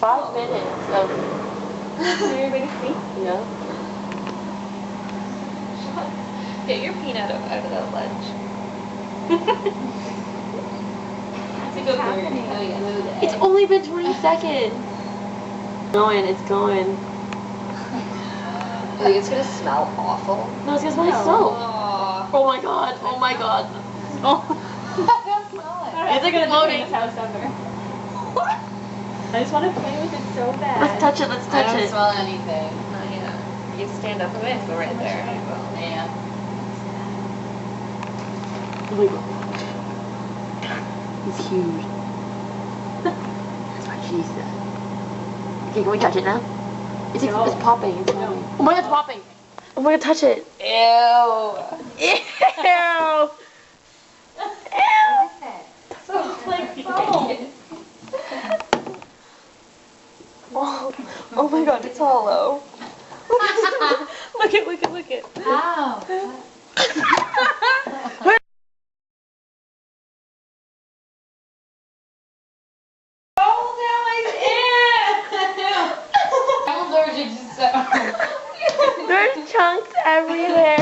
5 minutes of... Everybody see? Yeah. Get your peanut out of that ledge. That's a good word. Oh, yeah. It's only been 20 seconds. It's going. You think it's gonna smell awful? No, it's gonna smell like soap. Oh my god, oh my god. Oh. I don't smell it. It's like floating. This house ever. I just want to play with it so bad. Let's touch it, let's touch I don't it. smell anything. Not yet. You stand up a bit, go right there. Yeah. Oh my god. It's huge. That's what she said. Okay, can we touch it now? It's popping, it's popping. Oh my god, it's popping! Oh my god, touch it! Ew. Ew! So like foam. Oh my god, it's hollow. Look it. Ow. I'm allergic to soap. There's chunks everywhere.